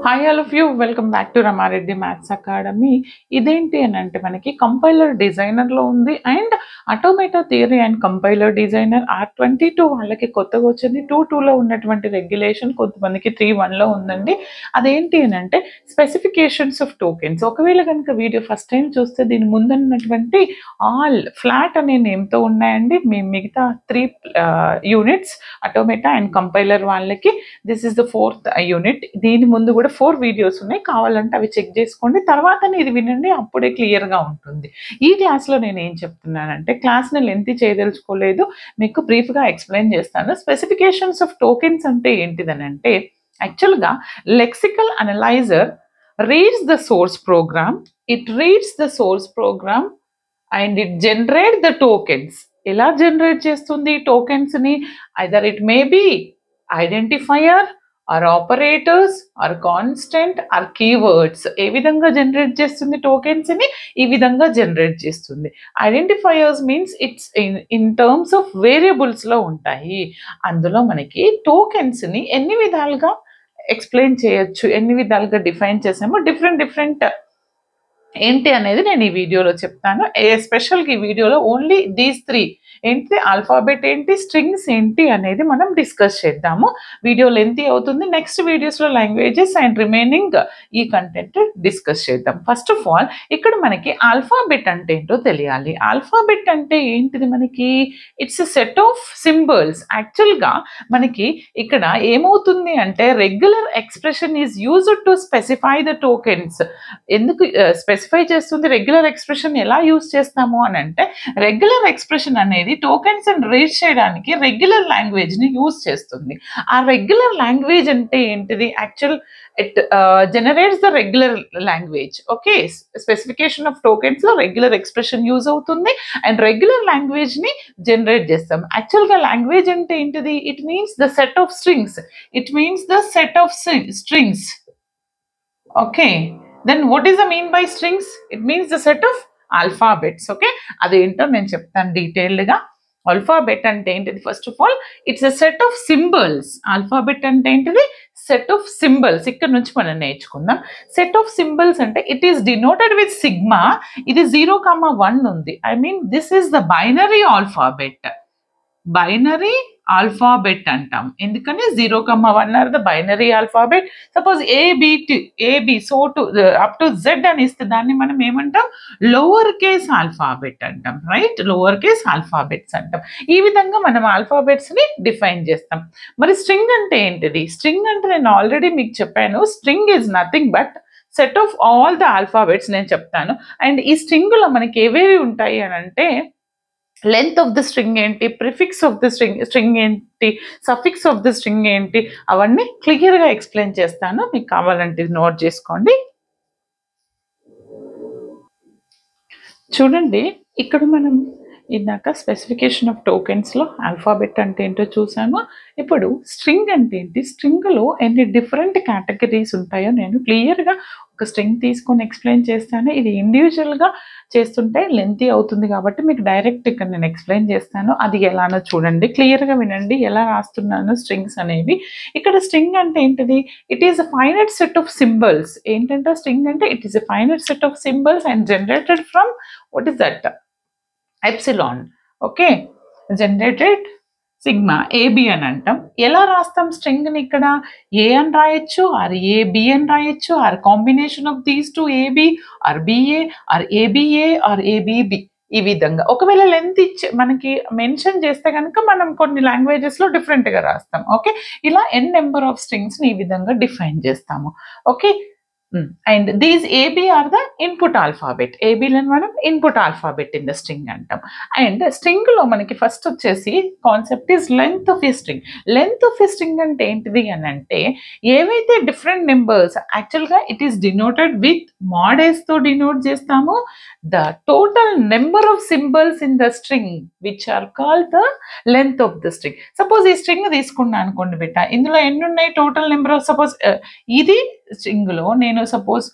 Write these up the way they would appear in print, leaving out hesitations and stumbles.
Hi all of you welcome back to Rama Reddy maths academy. ఇదేంటి అని అంటే మనకి కంపైలర్ డిజైనర్లో ఉంది and automata theory and compiler designer R22 వాళ్ళకి కొత్తగా వచ్చింది. 2.2లో ఉన్నటువంటి రెగ్యులేషన్ కొంతమందికి 3.1లో ఉందండి. అదేంటి అని అంటే స్పెసిఫికేషన్స్ ఆఫ్ టోకెన్స్. ఒకవేళ కనుక వీడియో ఫస్ట్ టైం చూస్తే దీని ముందున్నటువంటి ఆల్ ఫ్లాట్ అనే నేమ్తో ఉన్నాయండి. మిగతా 3 యూనిట్స్ ఆటోమేటా అండ్ కంపైలర్ వాళ్ళకి this is the 4th unit. దీని ముందు కూడా 4 వీడియోస్ ఉన్నాయి, కావాలంటే అవి చెక్ చేసుకోండి, తర్వాతనే ఇది వినండి, అప్పుడే క్లియర్గా ఉంటుంది. ఈ క్లాస్లో నేను ఏం చెప్తున్నానంటే క్లాస్ని లెంత్ చేయదలుచుకోలేదు, మీకు బ్రీఫ్గా ఎక్స్ప్లెయిన్ చేస్తాను. స్పెసిఫికేషన్స్ ఆఫ్ టోకెన్స్ అంటే ఏంటిదనంటే యాక్చువల్గా lexical analyser reads the source program, it reads the source program and it generate the tokens. ఎలా జనరేట్ చేస్తుంది టోకెన్స్ని? Either it may be identifier or operators or constant or keywords. ఏ విధంగా generate చేస్తుంది టోకెన్స్ని? ఈ విధంగా జనరేట్ చేస్తుంది. Identifiers means it's in terms of వేరియబుల్స్లో ఉంటాయి. అందులో మనకి టోకెన్స్ని ఎన్ని విధాలుగా ఎక్స్ప్లెయిన్ చేయొచ్చు, ఎన్ని విధాలుగా డిఫైన్ చేసామో డిఫరెంట్ ఏంటి అనేది నేను ఈ వీడియోలో చెప్తాను. ఎస్పెషల్గా ఈ వీడియోలో ఓన్లీ దీస్ 3 ఏంటి, ఆల్ఫాబెట్ ఏంటి, స్ట్రింగ్స్ ఏంటి అనేది మనం డిస్కస్ చేద్దాము. వీడియో లెంతీ అవుతుంది, నెక్స్ట్ వీడియోస్లో లాంగ్వేజెస్ అండ్ రిమైనింగ్ ఈ కంటెంట్ డిస్కస్ చేద్దాం. ఫస్ట్ ఆఫ్ ఆల్ ఇక్కడ మనకి ఆల్ఫాబెట్ అంటే ఏంటో తెలియాలి. ఆల్ఫాబెట్ అంటే ఏంటిది? మనకి it's a set of symbols. యాక్చువల్గా మనకి ఇక్కడ ఏమవుతుంది అంటే regular expression is used to specify the tokens. ఎందుకు స్పెసిఫై చేస్తుంది? రెగ్యులర్ ఎక్స్ప్రెషన్ ఎలా యూజ్ చేస్తాము అని అంటే రెగ్యులర్ ఎక్స్ప్రెషన్ అనేది టోకెన్స్ అండ్ రీడ్ చేయడానికి రెగ్యులర్ లాంగ్వేజ్ ని యూజ్ చేస్తుంది. ఆ రెగ్యులర్ లాంగ్వేజ్ అంటే ఏంటిది? Actual it generates the regular language. Okay, specification of tokens లో రెగ్యులర్ ఎక్స్ప్రెషన్ యూజ్ అవుతుంది అండ్ రెగ్యులర్ లాంగ్వేజ్ ని జనరేట్ చేస్తాం. యాక్చువల్ గా లాంగ్వేజ్ అంటే ఏంటిది? It means the set of strings. It means the set of strings. Okay, then what is the mean by strings? It means the set of alphabets. Okay, అదేంటో నేను చెప్తాను డీటెయిల్డ్గా. Alphabet అంటే ఏంటిది? First of all it's a set of symbols. Alphabet అంటే ఏంటిది? Set of symbols. ఇక్కడ నుంచి మనం నేర్చుకుందాం. సెట్ ఆఫ్ సింబల్స్ అంటే it is denoted with sigma. ఇది 0,1 ఉంది. I mean this is the binary alphabet. Binary alphabet అంటాం. ఎందుకని 0,1 are the binary alphabet. Suppose A B so to up to Z అని ఇస్తే దాన్ని మనం ఏమంటాం? లోవర్ కేస్ ఆల్ఫాబెట్ అంటాం. రైట్, లోవర్ కేస్ ఆల్ఫాబెట్స్ అంటాం. ఈ విధంగా మనం ఆల్ఫాబెట్స్ ని డిఫైన్ చేస్తాం. మరి స్ట్రింగ్ అంటే ఏంటిది? స్ట్రింగ్ అంటే నేను ఆల్రెడీ మీకు చెప్పాను, string is nothing but set of all the alphabets నేను చెప్తాను. అండ్ ఈ స్ట్రింగ్ లో మనకి ఏవేవి ఉంటాయి అని అంటే లెంత్ ఆఫ్ ద స్ట్రింగ్ ఏంటి, ప్రిఫిక్స్ ఆఫ్ ద స్ట్రింగ్ ఏంటి, సఫిక్స్ ఆఫ్ ద స్ట్రింగ్ ఏంటి, అవన్నీ క్లియర్గా ఎక్స్ప్లెయిన్ చేస్తాను. మీకు కావాలంటే నోట్ చేసుకోండి. చూడండి, ఇక్కడ మనం ఇందాక స్పెసిఫికేషన్ ఆఫ్ టోకెన్స్లో ఆల్ఫాబెట్ అంటే ఏంటో చూసాము. ఇప్పుడు స్ట్రింగ్ అంటే ఏంటి, స్ట్రింగ్లో ఎన్ని డిఫరెంట్ కేటగిరీస్ ఉంటాయో నేను క్లియర్గా ఒక స్ట్రింగ్ తీసుకొని ఎక్స్ప్లెయిన్ చేస్తాను. ఇది ఇండివిజువల్గా చేస్తుంటే లెంతీ అవుతుంది కాబట్టి మీకు డైరెక్ట్ ఇక్కడ నేను ఎక్స్ప్లెయిన్ చేస్తాను. అది ఎలానో చూడండి, క్లియర్గా వినండి ఎలా రాస్తున్నాను స్ట్రింగ్స్ అనేవి. ఇక్కడ స్ట్రింగ్ అంటే ఏంటిది? It is a finite set of symbols. ఏంటంటే స్ట్రింగ్ అంటే it is a finite set of symbols and generated from what is that? Epsilon. Okay, generated sigma A B అని అంటాం. ఎలా రాస్తాం స్ట్రింగ్ని? ఇక్కడ ఏ అని రాయొచ్చు, ఆర్ ఏబి అని రాయొచ్చు, or combination of these 2 A B or B A or A B A or A B B. ఈ విధంగా ఒకవేళ లెంత్ ఇచ్చి మనకి మెన్షన్ చేస్తే కనుక మనం కొన్ని లాంగ్వేజెస్లో డిఫరెంట్గా రాస్తాం. ఓకే, ఇలా ఎన్ నెంబర్ ఆఫ్ స్ట్రింగ్స్ని ఈ విధంగా డిఫైన్ చేస్తాము. Okay, and these A B are the input alphabet. ఏబిలను మనం input alphabet in the string అంటాం. అండ్ స్ట్రింగ్లో మనకి ఫస్ట్ వచ్చేసి concept is length of a string. Length of a string అంటే ఏంటిది అని అంటే ఏవైతే డిఫరెంట్ నెంబర్స్, యాక్చువల్గా ఇట్ ఈస్ డినోటెడ్ విత్ మాడేస్తో డినోట్ చేస్తాము the total number of symbols in the string which are called the length of the string. Suppose ఈ string తీసుకున్నా అనుకోండి బిడ్డ, ఇందులో ఎన్ని ఉన్నాయి టోటల్ నెంబర్ ఆఫ్, సపోజ్ ఇది స్ట్రింగ్లో నేను సపోజ్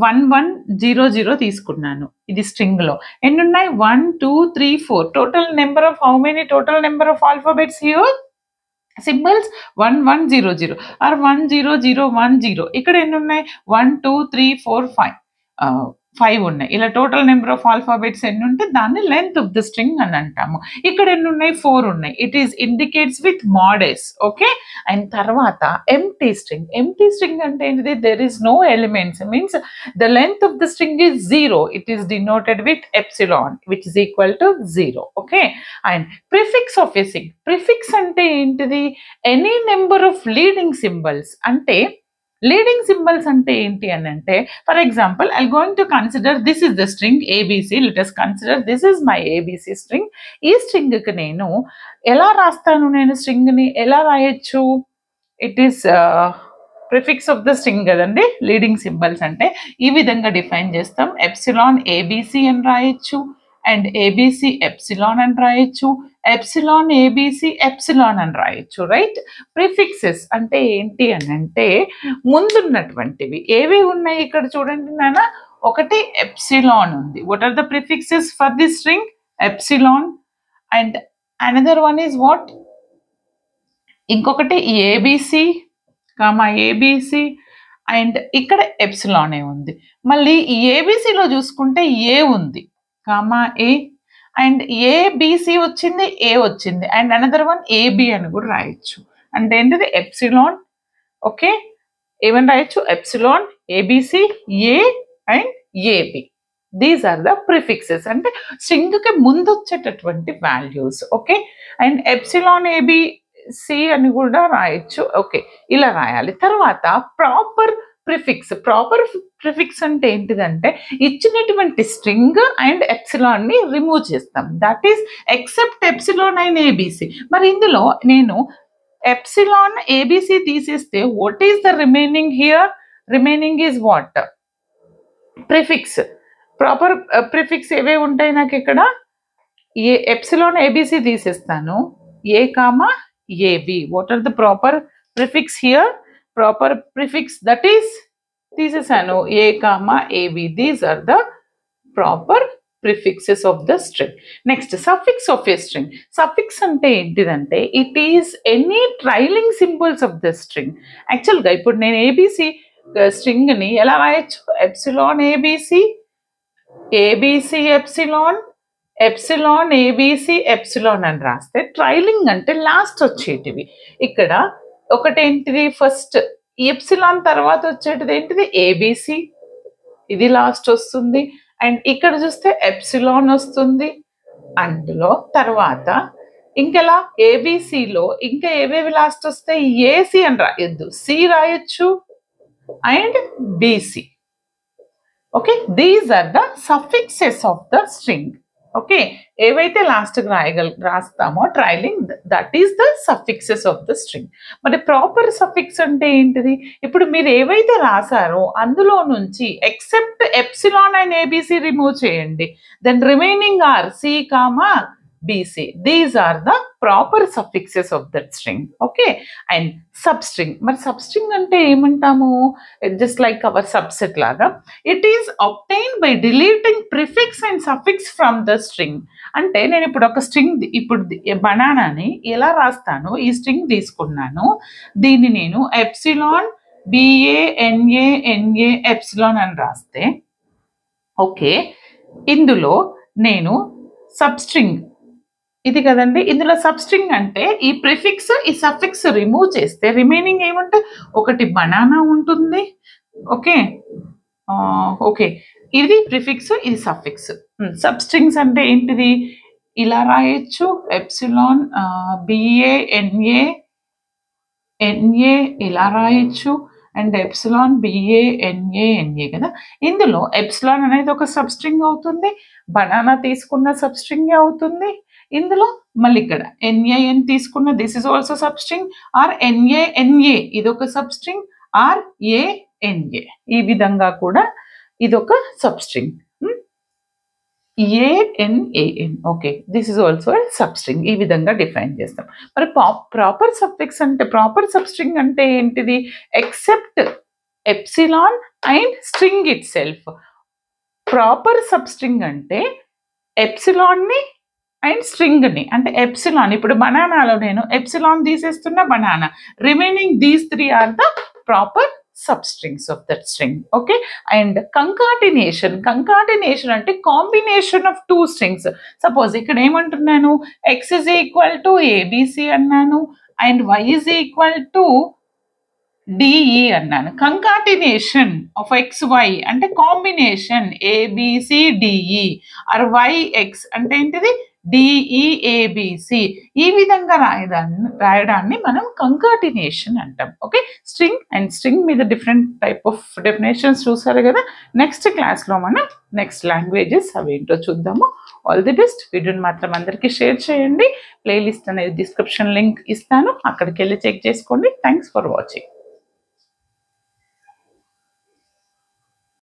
1100 తీసుకున్నాను. ఇది స్ట్రింగ్లో ఎన్ని ఉన్నాయి? 1 2 3 4. Total number of how many? Total number of alphabets here symbols 1100 or 10010. ఇక్కడ ఎన్ని ఉన్నాయి? 1 2 3 4 5 5 ఉన్నాయి. ఇలా టోటల్ నెంబర్ ఆఫ్ ఆల్ఫాబెట్స్ ఎన్ని ఉంటే దాన్ని లెంత్ ఆఫ్ ద స్ట్రింగ్ అని అంటాము. ఇక్కడ ఎన్ని ఉన్నాయి? 4 ఉన్నాయి. It is indicates with mods. Okay, and తర్వాత ఎంప్టీ స్ట్రింగ్. ఎంప్టీ స్ట్రింగ్ అంటే ఏంటిది? There is no elements, means the length of the string is 0. It is denoted with epsilon which is equal to 0. Okay, and prefix of a string. Prefix అంటే ఏంటిది? Any number of leading symbols. అంటే leading symbols అంటే ఏంటి అని అంటే, for example I going to consider this is the string A B C. Let us consider this is my A B C string. ఈ స్ట్రింగ్కి నేను ఎలా రాస్తాను? నేను స్ట్రింగ్ని ఎలా రాయొచ్చు? It is prefix of the string కదండి లీడింగ్ సింబల్స్ అంటే. ఈ విధంగా డిఫైన్ చేస్తాం. ఎప్సిలాన్ ఏబిసి అని రాయొచ్చు, అండ్ ఏబిసి ఎప్సిలాన్ అని రాయొచ్చు, ఎప్సిలాన్ ఏబిసి ఎప్సిలాన్ అని రాయొచ్చు, రైట్? ప్రిఫిక్సెస్ అంటే ఏంటి అని అంటే ముందున్నటువంటివి ఏవి ఉన్నాయి ఇక్కడ చూడండి నాన్న. ఒకటి ఎప్సిలాన్ ఉంది. What are the prefixes for the string? Epsilon. And another one is what? ఇంకొకటి ఏబిసి కామా ఏబిసి, అండ్ ఇక్కడ ఎప్సిలాన్ ఏ ఉంది. మళ్ళీ ఈ ఏబిసిలో చూసుకుంటే ఏ ఉంది కామా ఏ, అండ్ ఏబిసి వచ్చింది, ఏ వచ్చింది, అండ్ అనదర్ వన్ ఏబి అని కూడా రాయొచ్చు. అంటే ఏంటిది? ఎప్సిలాన్. ఓకే, ఏమని రాయొచ్చు? Epsilon, A B C, A and A B. These are the prefixes. అంటే స్ట్రింగ్కి ముందు వచ్చేటటువంటి values. Okay, and epsilon A B C అని కూడా రాయొచ్చు. ఓకే, ఇలా రాయాలి. తర్వాత ప్రాపర్ ప్రిఫిక్స్. ప్రాపర్ ప్రిఫిక్స్ అంటే ఏంటిదంటే ఇచ్చినటువంటి స్ట్రింగ్ అండ్ ఎప్సిలాన్ ని రిమూవ్ చేస్తాం. That is except epsilon and A B C. మరి ఇందులో నేను ఎప్సిలాన్ ఏబిసి తీసేస్తే what is the remaining here? Remaining is what? Prefix. Proper prefix ఏవే ఉంటాయి నాకు ఇక్కడ? ఏ ఎప్సిలాన్ ఏబిసి తీసేస్తాను, A comma A B. What are the proper prefix here? Proper prefix that is తీసేసాను, A comma A B. These are the proper prefixes of the string. Next suffix of a string. Suffix అంటే ఏంటిదంటే it is any trailing symbols of the string. యాక్చువల్గా ఇప్పుడు నేను A B C స్ట్రింగ్ని ఎలా రాయొచ్చు? Epsilon A B C, A B C epsilon, epsilon A B C epsilon అని రాస్తే ట్రైలింగ్ అంటే లాస్ట్ వచ్చేటివి. ఇక్కడ ఒకటేంటిది? ఫస్ట్ ఎప్సిలాన్ తర్వాత వచ్చేటిది ఏంటిది? ఏబిసి, ఇది లాస్ట్ వస్తుంది. అండ్ ఇక్కడ చూస్తే ఎప్సిలాన్ వస్తుంది. అందులో తర్వాత ఇంకెలా ఏబిసిలో ఇంకా ఏవేవి లాస్ట్ వస్తాయి? ఏసి అని రాయొద్దు, సి రాయొచ్చు, and B C. Okay, these are the suffixes of the string. Okay, ఏవైతే లాస్ట్ రాస్తామో trailing, that is the suffixes of the string. మరి ప్రాపర్ సఫిక్స్ అంటే ఏంటిది? ఇప్పుడు మీరు ఏవైతే రాసారో అందులో నుంచి except epsilon and A B C remove చేయండి. Then remaining are C comma B C. These are the proper suffixes of that string. Okay, and substring. మరి సబ్స్ట్రింగ్ అంటే ఏమంటాము? జస్ట్ లైక్ అవర్ సబ్సెట్ లాగా. It is obtained by deleting prefix and suffix from the string. అంటే నేను ఇప్పుడు ఒక string, ఇప్పుడు బనానాని ఎలా రాస్తాను? ఈ స్ట్రింగ్ తీసుకున్నాను, దీన్ని నేను ఎప్సిలాన్ BANA ఎప్సిలాన్ అని రాస్తే, ఓకే, ఇందులో నేను సబ్స్ట్రింగ్ ఇది కదండి, ఇందులో సబ్స్ట్రింగ్ అంటే ఈ ప్రిఫిక్స్ ఈ సఫిక్స్ రిమూవ్ చేస్తే రిమైనింగ్ ఏముంటే ఒకటి బనానా ఉంటుంది. ఓకే, ఓకే, ఇది ప్రిఫిక్స్, ఇది సఫిక్స్. సబ్స్ట్రింగ్స్ అంటే ఏంటిది? ఇలా రాయొచ్చు, ఎప్సిలాన్ BANA ఇలా రాయొచ్చు, అండ్ ఎప్సిలాన్ BANA కదా. ఇందులో ఎప్సిలాన్ అనేది ఒక సబ్స్ట్రింగ్ అవుతుంది, బనానా తీసుకున్న సబ్స్ట్రింగ్ అవుతుంది. ఇందులో మళ్ళీ ఇక్కడ NAN తీసుకున్న this is also substring, or NANA ఇది ఒక సబ్స్ట్రింగ్, ఆర్ ANA ఈ విధంగా కూడా ఇదొక substring. ANAN. Okay, this is also substring. ఈ విధంగా డిఫైన్ చేస్తాం. మరి ప్రాపర్ సఫిక్స్ అంటే, ప్రాపర్ సబ్స్ట్రింగ్ అంటే ఏంటిది? Except epsilon and string itself. Proper substring అంటే ఎప్సిలాన్ని అండ్ స్ట్రింగ్ని అంటే ఎప్సిలాన్, ఇప్పుడు బనానాలో నేను ఎప్సిలాన్ తీసేస్తున్నా banana, remaining these 3 are the proper substrings of that string. Okay, and concatenation అంటే combination of two strings. Suppose ఇక్కడ ఏమంటున్నాను, x is equal to abc అన్నాను and y is equal to DE అన్నాను. Concatenation of XY అంటే combination ABCDE are YX అంటే ఏంటిది DEABC. ఈ విధంగా రాయడాన్ని మనం కంకాటినేషన్ అంటాం. ఓకే, స్ట్రింగ్ అండ్ స్ట్రింగ్ మీద డిఫరెంట్ టైప్ ఆఫ్ డెఫినేషన్స్ చూసారు కదా. నెక్స్ట్ క్లాస్లో మనం నెక్స్ట్ లాంగ్వేజెస్ అవేంటో చూద్దాము. All the best. వీడియోని మాత్రం అందరికీ షేర్ చేయండి. ప్లేలిస్ట్ అనేది డిస్క్రిప్షన్ లింక్ ఇస్తాను, అక్కడికి వెళ్ళి చెక్ చేసుకోండి. Thanks for watching.